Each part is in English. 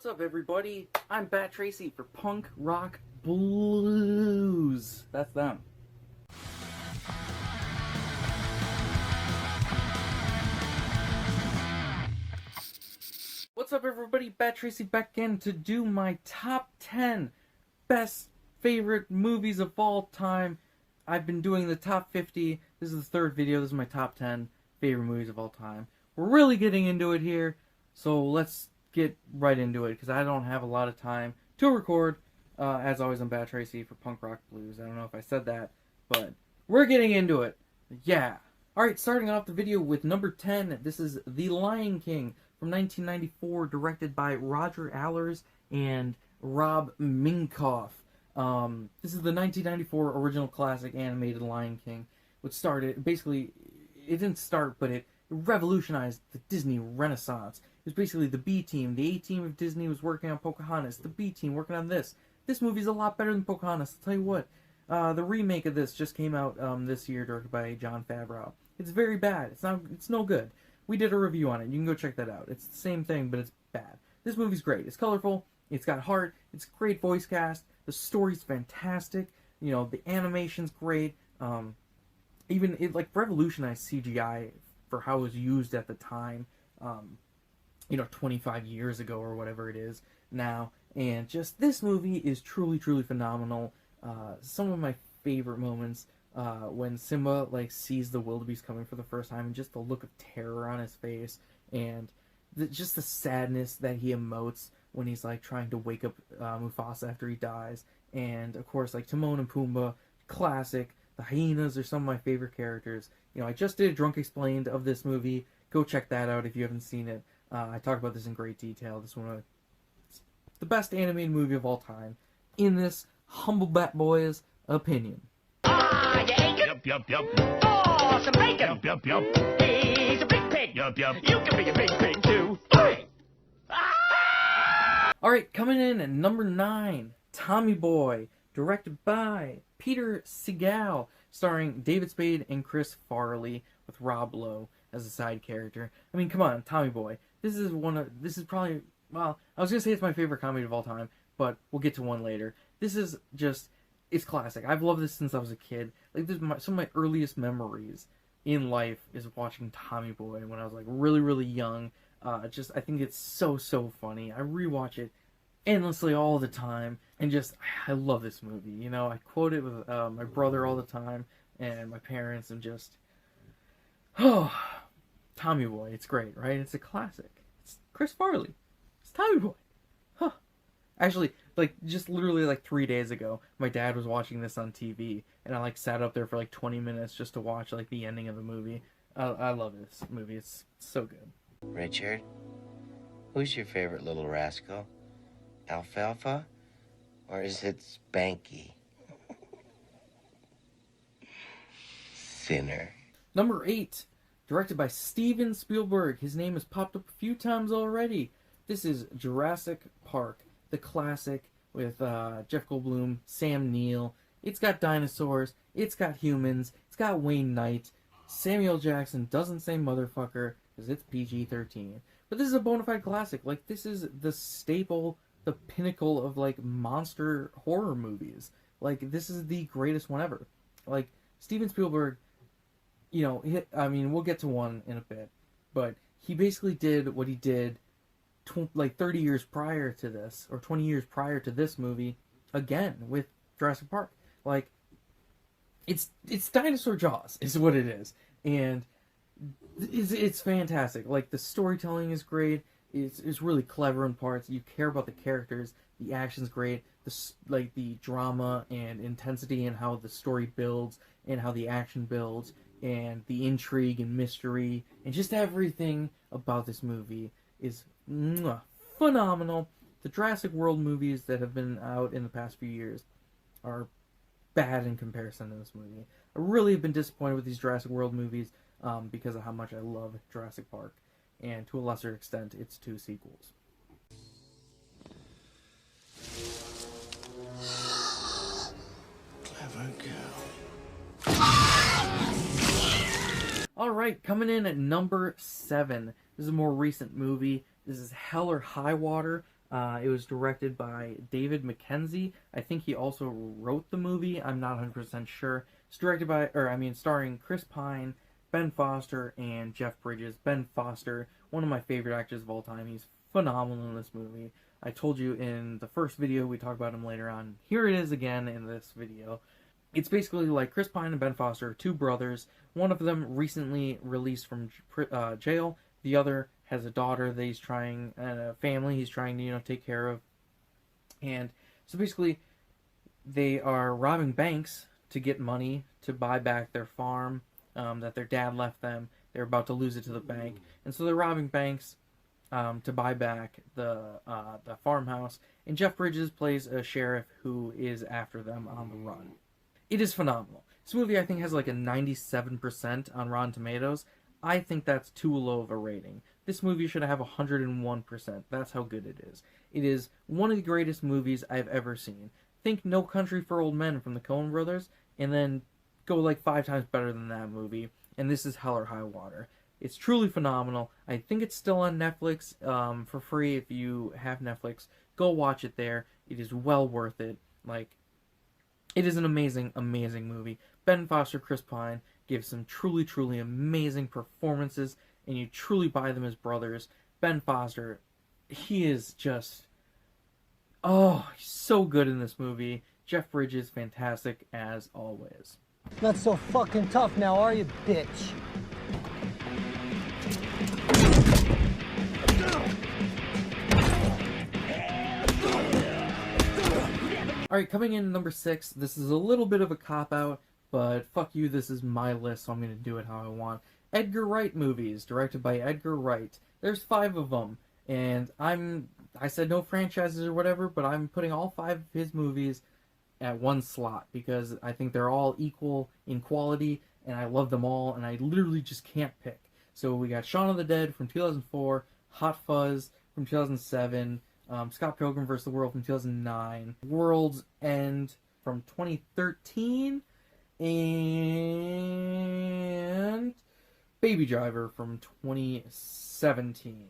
What's up, everybody? I'm Bat Tracy for Punk Rock Blues. That's them. What's up, everybody? Bat Tracy back in to do my top 10 best favorite movies of all time. I've been doing the top 50. This is the third video. This is my top 10 favorite movies of all time. We're really getting into it here, so let's get right into it because I don't have a lot of time to record. As always, I'm Bat Tracy for Punk Rock Blues. I don't know if I said that, but we're getting into it. Yeah. Alright, starting off the video with number 10. This is The Lion King from 1994, directed by Roger Allers and Rob Minkoff. This is the 1994 original classic animated Lion King, which started, basically, it didn't start, but it revolutionized the Disney Renaissance. It was basically the B team. The A team of Disney was working on Pocahontas. The B team working on this. This movie's a lot better than Pocahontas. I'll tell you what. The remake of this just came out this year, directed by Jon Favreau. It's very bad. It's no good. We did a review on it. You can go check that out. It's the same thing, but it's bad. This movie's great. It's colorful. It's got heart. It's a great voice cast. The story's fantastic. You know, the animation's great. Even it revolutionized CGI for how it was used at the time. 25 years ago or whatever it is now. And just, this movie is truly, truly phenomenal. Some of my favorite moments, when Simba, sees the wildebeest coming for the first time, and just the look of terror on his face, and just the sadness that he emotes when he's, trying to wake up Mufasa after he dies. And, of course, Timon and Pumbaa, classic. The hyenas are some of my favorite characters. I just did a Drunk Explained of this movie. Go check that out if you haven't seen it. I talk about this in great detail. This one, the best animated movie of all time, in this humble bat boy's opinion. Ah, you ain't good. Yup. Oh, some bacon. Yup. He's a big pig. Yup. You can be a big pig, too. Hey! Ah! Alright, coming in at number 9, Tommy Boy, directed by Peter Segal, starring David Spade and Chris Farley, with Rob Lowe as a side character. I mean, come on, Tommy Boy. This is probably, well, I was going to say it's my favorite comedy of all time, but we'll get to one later. This is just, it's classic. I've loved this since I was a kid. Some of my earliest memories in life is watching Tommy Boy when I was, really, really young. I think it's so, so funny. I rewatch it endlessly all the time, and I love this movie. I quote it with my brother all the time, and my parents, and Tommy Boy, it's great, right? It's a classic. It's Chris Farley. It's Tommy Boy. Huh. Actually, just literally 3 days ago, my dad was watching this on TV, and I sat up there for 20 minutes just to watch the ending of the movie. I love this movie. It's so good. Richard, who's your favorite little rascal? Alfalfa? Or is it Spanky? Sinner. Number 8, directed by Steven Spielberg. His name has popped up a few times already. This is Jurassic Park, the classic with Jeff Goldblum, Sam Neill. It's got dinosaurs, it's got humans, it's got Wayne Knight. Samuel Jackson doesn't say motherfucker because it's PG-13. But this is a bona fide classic. This is the staple, the pinnacle of monster horror movies. This is the greatest one ever. Steven Spielberg, we'll get to one in a bit, but he basically did what he did 30 years prior to this, or 20 years prior to this movie, again, with Jurassic Park. It's Dinosaur Jaws, is what it is. And it's fantastic. The storytelling is great. It's really clever in parts. You care about the characters. The action's great. The drama and intensity and how the story builds and how the action builds and the intrigue and mystery and just everything about this movie is phenomenal. The Jurassic World movies that have been out in the past few years are bad in comparison to this movie. I really have been disappointed with these Jurassic World movies because of how much I love Jurassic Park, and to a lesser extent, its 2 sequels. Clever girl. Alright, coming in at number 7. This is a more recent movie. This is Hell or High Water. It was directed by David Mackenzie. I think he also wrote the movie. I'm not 100% sure. It's directed by, starring Chris Pine, Ben Foster, and Jeff Bridges. Ben Foster, one of my favorite actors of all time. He's phenomenal in this movie. I told you in the first video, we talk about him later on. Here it is again in this video. It's basically like Chris Pine and Ben Foster are two brothers. One of them recently released from jail. The other has a daughter that he's trying, and a family he's trying to, take care of. And so basically, they are robbing banks to get money to buy back their farm that their dad left them. They're about to lose it to the bank. And so they're robbing banks to buy back the farmhouse. And Jeff Bridges plays a sheriff who is after them on the run. It is phenomenal. This movie, I think, has like a 97% on Rotten Tomatoes. I think that's too low of a rating. This movie should have 101%. That's how good it is. It is one of the greatest movies I've ever seen. Think No Country for Old Men from the Coen brothers, and then go like 5 times better than that movie. And this is Hell or High Water. It's truly phenomenal. I think it's still on Netflix for free. If you have Netflix, go watch it there. It is well worth it. It is an amazing, amazing movie. Ben Foster, Chris Pine give some truly, truly amazing performances, and you truly buy them as brothers. Ben Foster, he is just, he's so good in this movie. Jeff Bridges, fantastic as always. Not so fucking tough now, are you, bitch? Alright, coming in number 6, this is a little bit of a cop-out, but fuck you, this is my list, so I'm going to do it how I want. Edgar Wright movies, directed by Edgar Wright. There's 5 of them, and I said no franchises or whatever, but I'm putting all 5 of his movies at one slot, because I think they're all equal in quality, and I love them all, and I literally just can't pick. So we got Shaun of the Dead from 2004, Hot Fuzz from 2007, Scott Pilgrim vs. the World from 2009, World's End from 2013, and Baby Driver from 2017.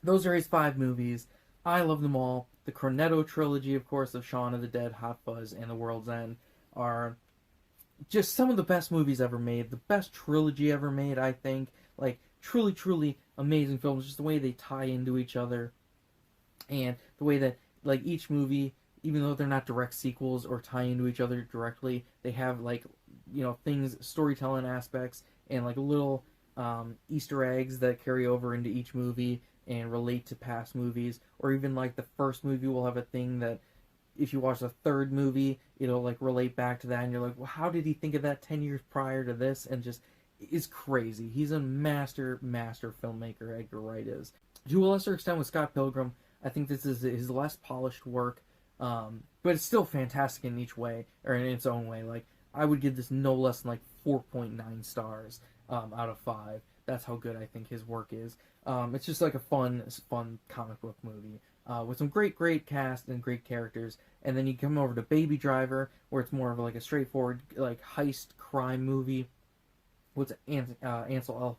Those are his 5 movies. I love them all. The Cornetto trilogy, of course, of Shaun of the Dead, Hot Fuzz, and The World's End are just some of the best movies ever made. The best trilogy ever made, I think. Truly, truly amazing films. Just the way they tie into each other. And the way that, each movie, even though they're not direct sequels or tie into each other directly, they have, things, storytelling aspects, and, little Easter eggs that carry over into each movie and relate to past movies. Or even, the first movie will have a thing that, if you watch the third movie, it'll, relate back to that, and you're like, well, how did he think of that 10 years prior to this? And just, it's crazy. He's a master filmmaker, Edgar Wright is. To a lesser extent with Scott Pilgrim, I think this is his less polished work, but it's still fantastic in each way, or in its own way. I would give this no less than 4.9 stars out of 5. That's how good I think his work is. It's just a fun comic book movie with some great cast and great characters. And then you come over to Baby Driver, where it's more of a straightforward heist crime movie. What's Ansel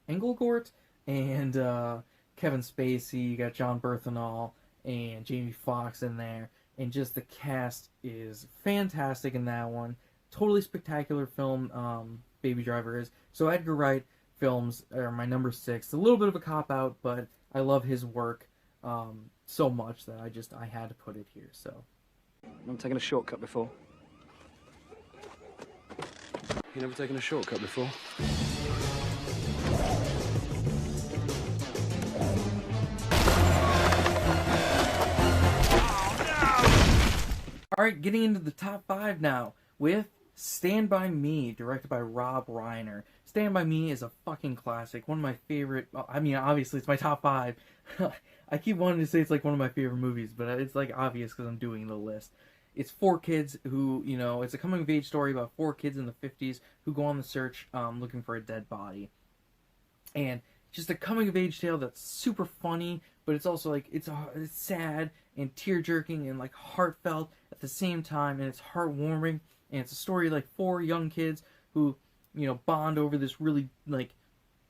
Elgort and Kevin Spacey. You got John Bernthal and Jamie Foxx in there, and just the cast is fantastic in that one. Totally spectacular film. Baby Driver is. So Edgar Wright films are my number 6. A little bit of a cop-out, but I love his work so much that I had to put it here. So I've taken a shortcut before. You never taken a shortcut before? Alright, getting into the top 5 now with Stand By Me, directed by Rob Reiner. Stand By Me is a fucking classic. One of my favorite... obviously it's my top 5. I keep wanting to say it's one of my favorite movies, but it's obvious because I'm doing the list. It's 4 kids who, it's a coming-of-age story about 4 kids in the 50s who go on the search looking for a dead body. And just a coming-of-age tale that's super funny, but it's also, it's sad and tear-jerking and, heartfelt at the same time, and it's heartwarming. And it's a story 4 young kids who, bond over this really,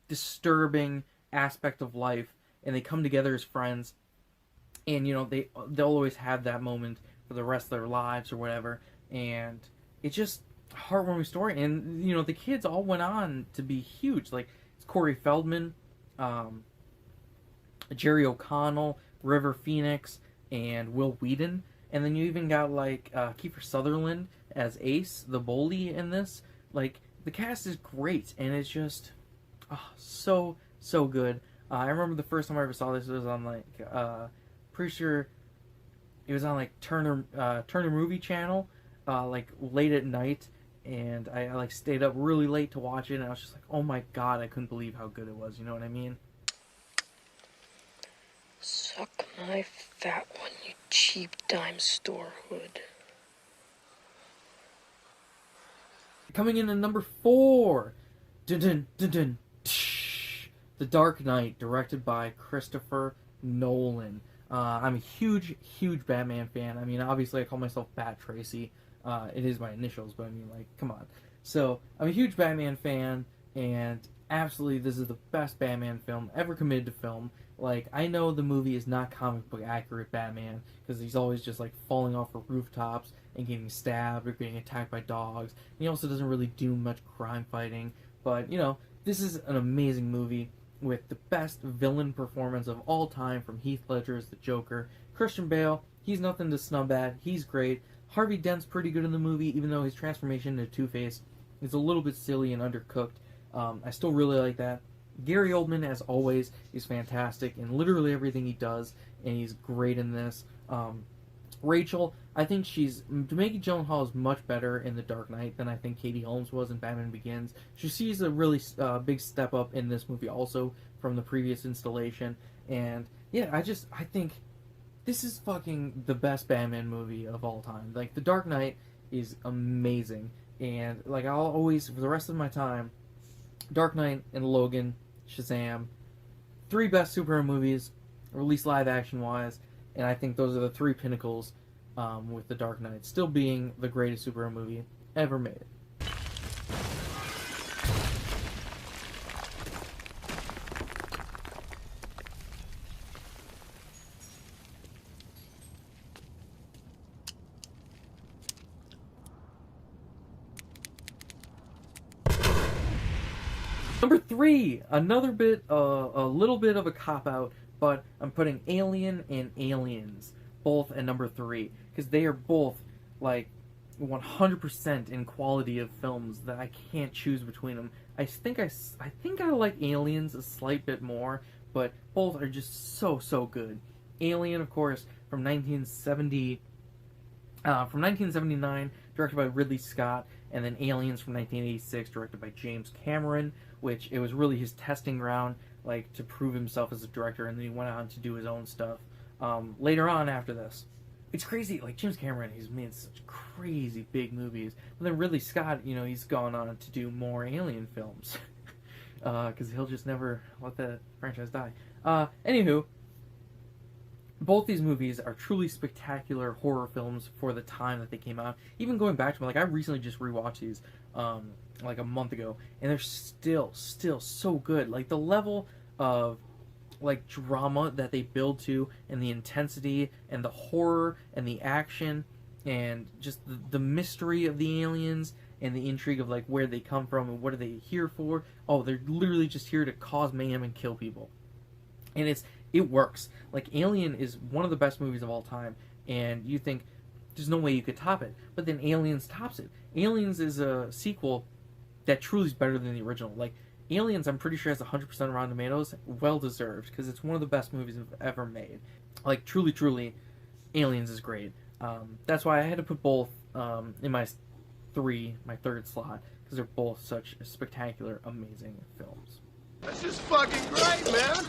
disturbing aspect of life. and they come together as friends, and you know they'll always have that moment for the rest of their lives or whatever, and it's just a heartwarming story. And you know the kids all went on to be huge. Like it's Corey Feldman, Jerry O'Connell, River Phoenix, and Will Wheaton. And then you even got like Kiefer Sutherland as Ace, the bully in this. Like the cast is great, and it's just so good. I remember the first time I ever saw this, it was on like pretty sure it was on like Turner Movie Channel, like late at night, and I like stayed up really late to watch it, and I was just like, oh my god, I couldn't believe how good it was. You know what I mean? Suck my fat one, you cheap dime store hood. Coming in at number 4, dun dun dun dun, tsh, The Dark Knight, directed by Christopher Nolan. I'm a huge Batman fan. I mean, obviously I call myself Bat Tracy. It is my initials, but I mean, like, come on. So, I'm a huge Batman fan, and absolutely this is the best Batman film ever committed to film. Like, I know the movie is not comic book accurate Batman, because he's always just, like, falling off of rooftops and getting stabbed or getting attacked by dogs. And he also doesn't really do much crime fighting. But, you know, this is an amazing movie with the best villain performance of all time from Heath Ledger as the Joker. Christian Bale, he's nothing to snub at. He's great. Harvey Dent's pretty good in the movie, even though his transformation into Two-Face is a little bit silly and undercooked. I still really like that. Gary Oldman, as always, is fantastic in literally everything he does, and he's great in this. Rachel, I think Maggie Gyllenhaal is much better in The Dark Knight than I think Katie Holmes was in Batman Begins. She sees a really big step up in this movie also from the previous installation, and yeah, I think this is fucking the best Batman movie of all time. Like, The Dark Knight is amazing, and like I'll always, for the rest of my time, Dark Knight and Logan, Shazam, 3 best superhero movies, or at least live action wise, and I think those are the 3 pinnacles, with The Dark Knight still being the greatest superhero movie ever made. Number 3, a little bit of a cop-out, but I'm putting Alien and Aliens both at number 3, because they are both, like, 100% in quality of films that I can't choose between them. I think I like Aliens a slight bit more, but both are just so good. Alien, of course, from 1979, directed by Ridley Scott, and then Aliens from 1986, directed by James Cameron, which it was really his testing ground, like, to prove himself as a director, and then he went on to do his own stuff later on after this. It's crazy, like, James Cameron, he's made such crazy big movies, but then Ridley Scott, you know, he's gone on to do more Alien films, because he'll just never let the franchise die. Anywho, both these movies are truly spectacular horror films for the time that they came out. Even going back to them, like, I recently just rewatched these, like a month ago, and they're still so good. Like, the level of, like, drama that they build to, and the intensity, and the horror, and the action, and just the mystery of the aliens, and the intrigue of, like, where they come from, and what are they here for. Oh, they're literally just here to cause mayhem and kill people. And it works. Like, Alien is one of the best movies of all time, and you think, there's no way you could top it. But then Aliens tops it. Aliens is a sequel that truly is better than the original. Like, Aliens, I'm pretty sure has 100% Rotten Tomatoes. Well deserved, because it's one of the best movies I've ever made. Like, truly, Aliens is great. That's why I had to put both in my third slot, because they're both such spectacular, amazing films. That's just fucking great, man!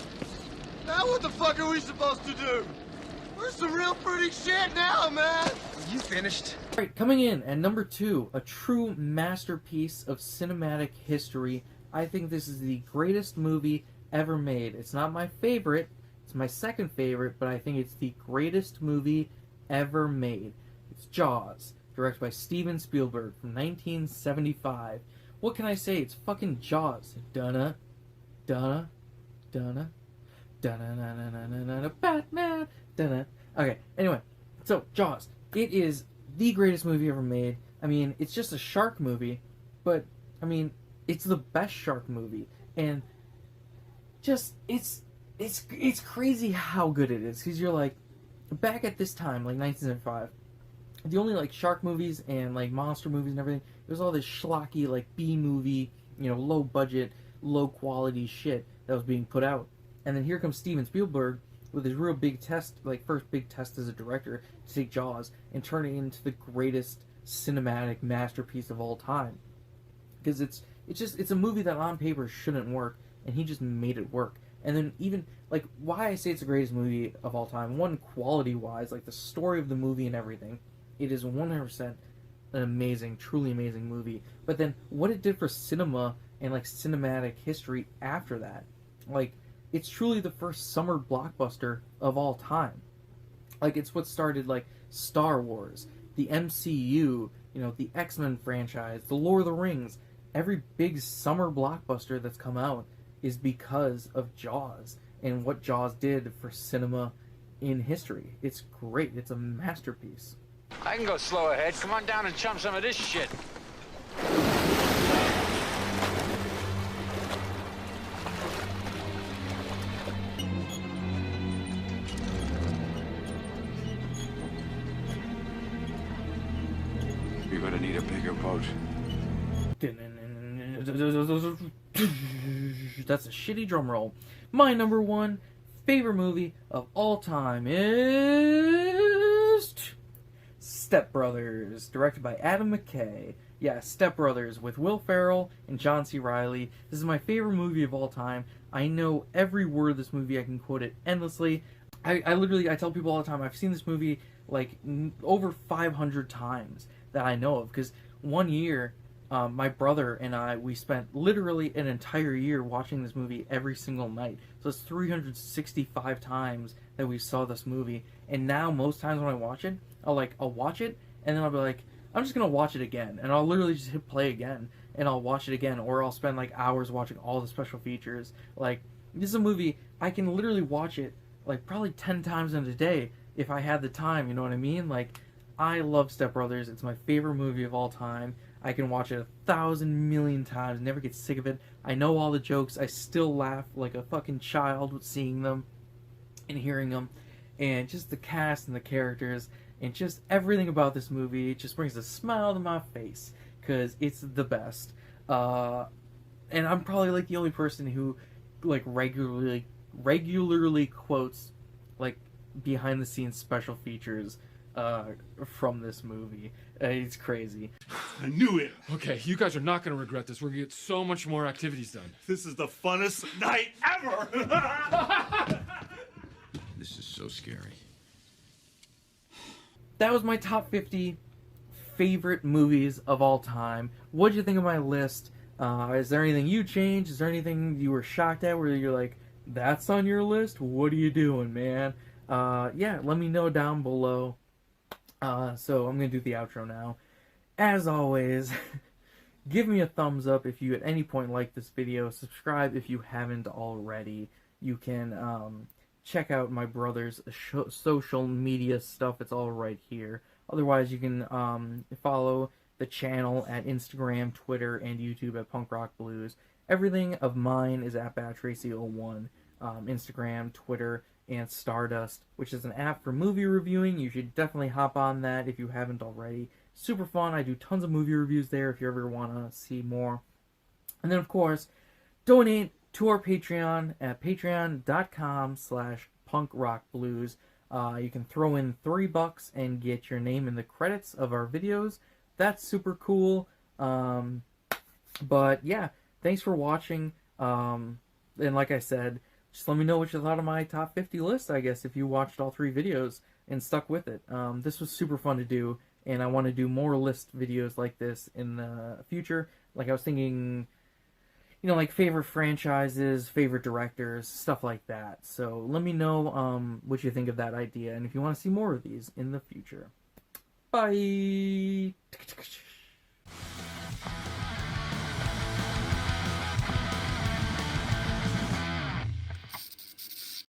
Now what the fuck are we supposed to do? We're some real pretty shit now, man! You finished? Alright, coming in at number 2, a true masterpiece of cinematic history. I think this is the greatest movie ever made. It's not my favorite, it's my second favorite, but I think it's the greatest movie ever made. It's Jaws, directed by Steven Spielberg from 1975. What can I say? It's fucking Jaws. Dunna, dunna, dunna. Batman. Okay, anyway, so Jaws. It is the greatest movie ever made. I mean, it's just a shark movie, but I mean, it's the best shark movie, and just it's crazy how good it is. Because you're like, back at this time, like 1975, the only like shark movies and like monster movies and everything, it was all this schlocky like B movie, low budget, low quality shit that was being put out. And then here comes Steven Spielberg with his real big test, like first big test as a director, to take Jaws and turn it into the greatest cinematic masterpiece of all time. Because it's a movie that on paper shouldn't work, and he just made it work. And then even like why I say it's the greatest movie of all time, one, quality wise, like the story of the movie and everything, it is 100% an amazing, truly amazing movie. But then what it did for cinema and like cinematic history after that, like it's truly the first summer blockbuster of all time. Like it's what started like Star Wars, the MCU, the X-Men franchise, the Lord of the Rings. Every big summer blockbuster that's come out is because of Jaws and what Jaws did for cinema in history. It's great. It's a masterpiece. I can go slow ahead. Come on down and chum some of this shit. You're gonna need a bigger boat. That's a shitty drum roll. My number one favorite movie of all time is Step Brothers, directed by Adam McKay. Yeah, Step Brothers with Will Ferrell and John C. Reilly. This is my favorite movie of all time. I know every word of this movie. I can quote it endlessly. I tell people all the time, I've seen this movie like over 500 times that I know of. Because one year, my brother and I, we spent literally an entire year watching this movie every single night. So it's 365 times that we saw this movie. And now most times when I watch it, I'll watch it, and then I'll be like, I'm just gonna watch it again, and I'll literally just hit play again, and I'll watch it again, or I'll spend like hours watching all the special features. Like, this is a movie, I can literally watch it like probably 10 times in a day if I had the time, you know what I mean? Like, I love Step Brothers. It's my favorite movie of all time. I can watch it 1,000 million times, never get sick of it. I know all the jokes. I still laugh like a fucking child with seeing them and hearing them. And just the cast and the characters and just everything about this movie just brings a smile to my face because it's the best. And I'm probably like the only person who like regularly quotes like behind the scenes special features from this movie. It's crazy. I knew it. Okay, you guys are not going to regret this. We're going to get so much more activities done. This is the funnest night ever. This is so scary. That was my top 50 favorite movies of all time. What'd you think of my list? Is there anything you changed? Is there anything you were shocked at where you're like, that's on your list? What are you doing, man? Yeah, let me know down below. So I'm going to do the outro now. As always, give me a thumbs up if you at any point like this video. Subscribe if you haven't already. You can check out my brother's social media stuff. It's all right here. Otherwise, you can follow the channel at Instagram, Twitter, and YouTube at Punk Rock Blues. Everything of mine is at BatTracy01. Instagram, Twitter, and Stardust, which is an app for movie reviewing. You should definitely hop on that if you haven't already. Super fun. I do tons of movie reviews there if you ever want to see more. And then, of course, donate to our Patreon at patreon.com/punkrockblues. You can throw in $3 and get your name in the credits of our videos. That's super cool. But yeah, thanks for watching. And like I said, just let me know what you thought of my top 50 list, I guess, if you watched all 3 videos and stuck with it. This was super fun to do, and I want to do more list videos like this in the future. Like, I was thinking, you know, like favorite franchises, favorite directors, stuff like that. So let me know what you think of that idea, and if you want to see more of these in the future. Bye!